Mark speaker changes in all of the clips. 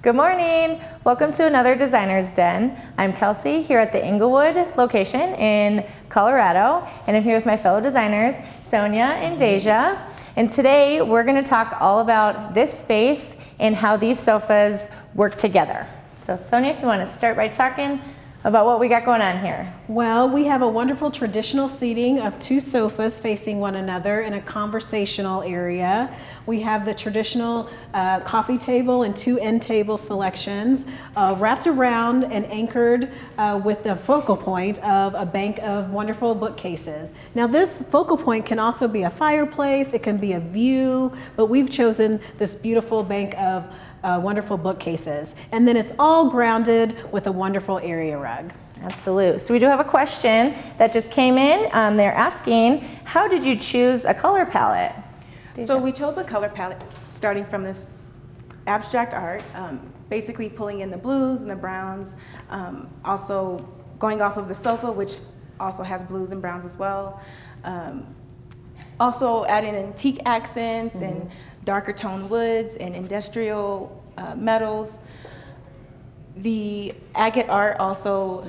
Speaker 1: Good morning. Welcome to another Designer's Den. I'm Kelsey here at the Inglewood location in Colorado, and I'm here with my fellow designers, Sonia and Deja. And today we're going to talk all about this space and how these sofas work together. So Sonia, if you want to start by talking about what we got going on here.
Speaker 2: Well, we have a wonderful traditional seating of two sofas facing one another in a conversational area. We have the traditional coffee table and two end table selections wrapped around and anchored with the focal point of a bank of wonderful bookcases. Now this focal point can also be a fireplace, it can be a view, but we've chosen this beautiful bank of wonderful bookcases. And then it's all grounded with a wonderful area rug.
Speaker 1: Absolutely. So we do have a question that just came in. They're asking, how did you choose a color palette?
Speaker 3: So we chose a color palette starting from this abstract art, basically pulling in the blues and the browns, also going off of the sofa, which also has blues and browns as well. Also adding in teak accents and darker toned woods and industrial metals. The agate art also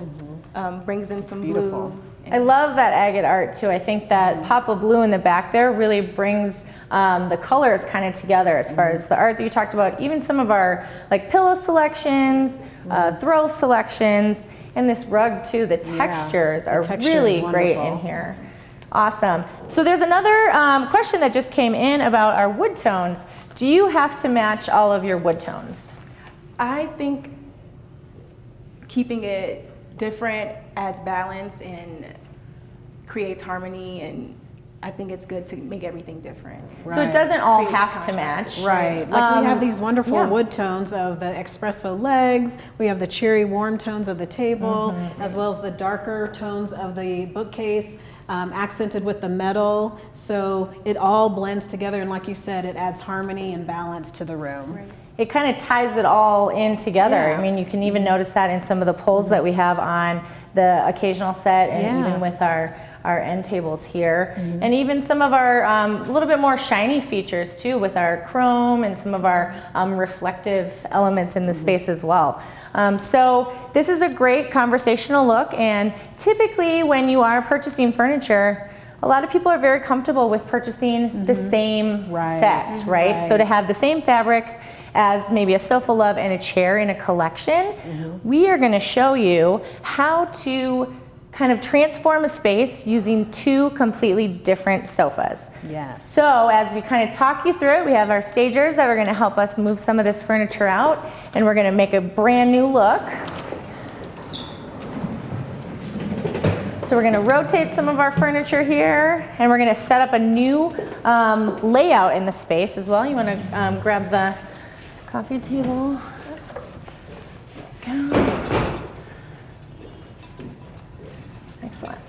Speaker 3: brings in some blue.
Speaker 1: I love that agate art too. I think that pop of blue in the back there really brings the colors kind of together as far as the art that you talked about, even some of our like pillow selections, throw selections, and this rug too. The textures are really great in here. Awesome. So there's another question that just came in about our wood tones. Do you have to match all of your wood tones?
Speaker 3: I think keeping it different adds balance and creates harmony, and I think it's good to make everything different.
Speaker 1: Right. So it doesn't all
Speaker 3: Creates
Speaker 1: have to
Speaker 3: contrast.
Speaker 1: match.
Speaker 2: Right, like we have these wonderful wood tones of the espresso legs, we have the cherry warm tones of the table, as well as the darker tones of the bookcase, accented with the metal. So it all blends together, and like you said, it adds harmony and balance to the room.
Speaker 3: Right.
Speaker 1: It kind of ties it all in together. I mean, you can even notice that in some of the pulls that we have on the occasional set, and even with our end tables here, and even some of our a little bit more shiny features too, with our chrome and some of our reflective elements in the space as well. So this is a great conversational look, and typically when you are purchasing furniture, a lot of people are very comfortable with purchasing the same set, right? So to have the same fabrics as maybe a sofa love and a chair in a collection, we are going to show you how to kind of transform a space using two completely different sofas.
Speaker 2: Yes.
Speaker 1: So as we kind of talk you through it, we have our stagers that are going to help us move some of this furniture out, and we're going to make a brand new look. So we're going to rotate some of our furniture here, and we're going to set up a new layout in the space as well. You want to grab the coffee table. Go. Excellent.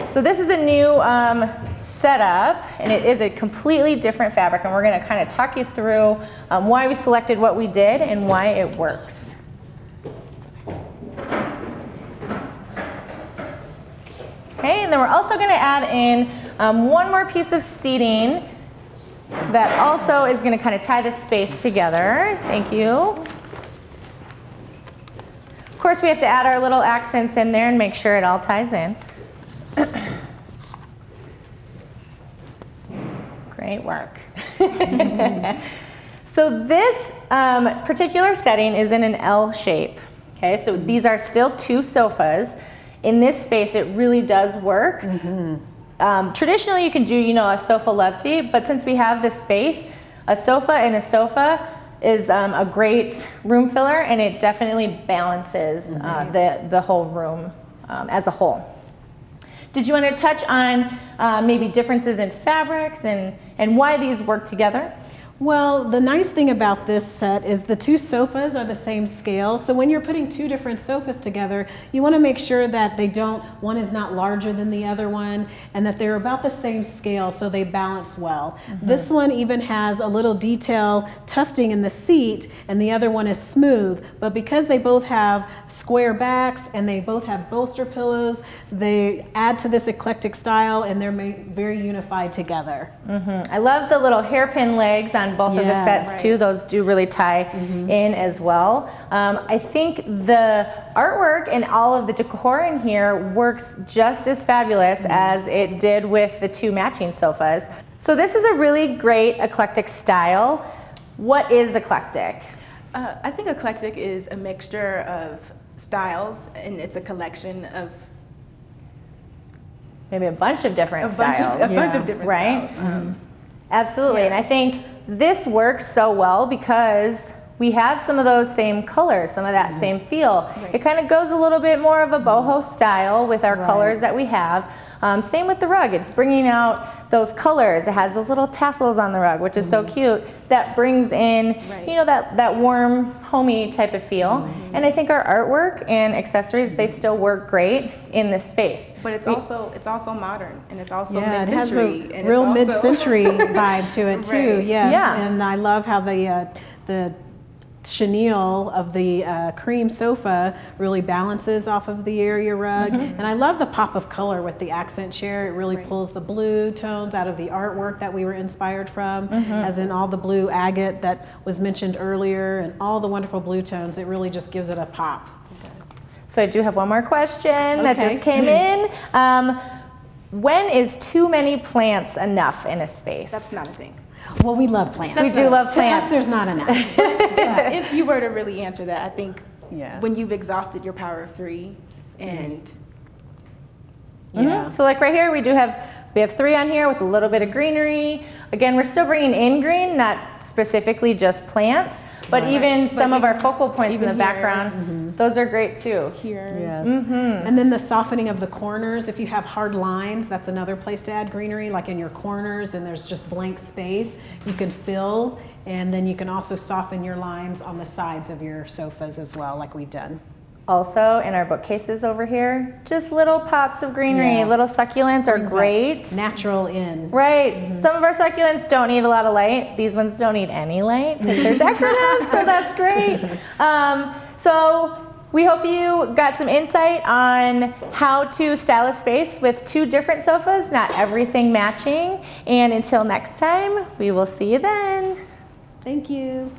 Speaker 1: So this is a new setup, and it is a completely different fabric, and we're going to kind of talk you through why we selected what we did and why it works. Okay, and then we're also going to add in one more piece of seating that also is going to kind of tie this space together. Thank you. Of course, we have to add our little accents in there and make sure it all ties in. Great work. So this particular setting is in an L shape. Okay, so these are still two sofas. In this space, it really does work. Traditionally, you can do, a sofa love seat, but since we have this space, a sofa and a sofa is a great room filler, and it definitely balances the whole room as a whole. Did you want to touch on maybe differences in fabrics and why these work together?
Speaker 2: Well, the nice thing about this set is the two sofas are the same scale. So when you're putting two different sofas together, you want to make sure that one is not larger than the other one, and that they're about the same scale so they balance well. This one even has a little detail tufting in the seat, and the other one is smooth. But because they both have square backs and they both have bolster pillows, they add to this eclectic style, and they're very unified together.
Speaker 1: I love the little hairpin legs on both of the sets too. Those do really tie in as well. I think the artwork and all of the decor in here works just as fabulous as it did with the two matching sofas. So this is a really great eclectic style. What is eclectic?
Speaker 3: I think eclectic is a mixture of styles, and it's a collection of
Speaker 1: Maybe a bunch of different styles.
Speaker 3: A bunch of different
Speaker 1: right?
Speaker 3: styles.
Speaker 1: Absolutely, and I think this works so well because we have some of those same colors, some of that same feel. It kind of goes a little bit more of a boho style with our colors that we have. Same with the rug, it's bringing out those colors. It has those little tassels on the rug, which is so cute. That brings in, you know, that warm, homey type of feel. And I think our artwork and accessories, they still work great in this space.
Speaker 3: But it's also modern, and it's also
Speaker 2: It has
Speaker 3: mid-century.
Speaker 2: a real mid-century vibe to it too. Yes,
Speaker 1: Yeah.
Speaker 2: and I love how the chenille of the cream sofa really balances off of the area rug. And I love the pop of color with the accent chair. It really pulls the blue tones out of the artwork that we were inspired from, as in all the blue agate that was mentioned earlier, and all the wonderful blue tones. It really just gives it a pop.
Speaker 1: So I do have one more question that just came in. When is too many plants enough in a space?
Speaker 3: That's not a thing.
Speaker 2: Well, we love plants.
Speaker 1: We do love
Speaker 2: To
Speaker 1: plants.
Speaker 2: us, there's not enough.
Speaker 3: If you were to really answer that, I think
Speaker 2: Yeah.
Speaker 3: when you've exhausted your power of three, and
Speaker 1: So like right here, we have 3 on here with a little bit of greenery. Again, we're still bringing in green, not specifically just plants, but even some of our focal points in the
Speaker 3: even
Speaker 1: background, those are great too.
Speaker 3: here,
Speaker 2: Yes. And then the softening of the corners. If you have hard lines, that's another place to add greenery, like in your corners and there's just blank space, you can fill, and then you can also soften your lines on the sides of your sofas as well, like we've done.
Speaker 1: Also in our bookcases over here, just little pops of greenery,
Speaker 2: Yeah.
Speaker 1: little succulents are great.
Speaker 2: Natural in.
Speaker 1: Right, some of our succulents don't need a lot of light. These ones don't need any light because they're decorative, so that's great. So we hope you got some insight on how to style a space with 2 different sofas, not everything matching. And until next time, we will see you then.
Speaker 2: Thank you.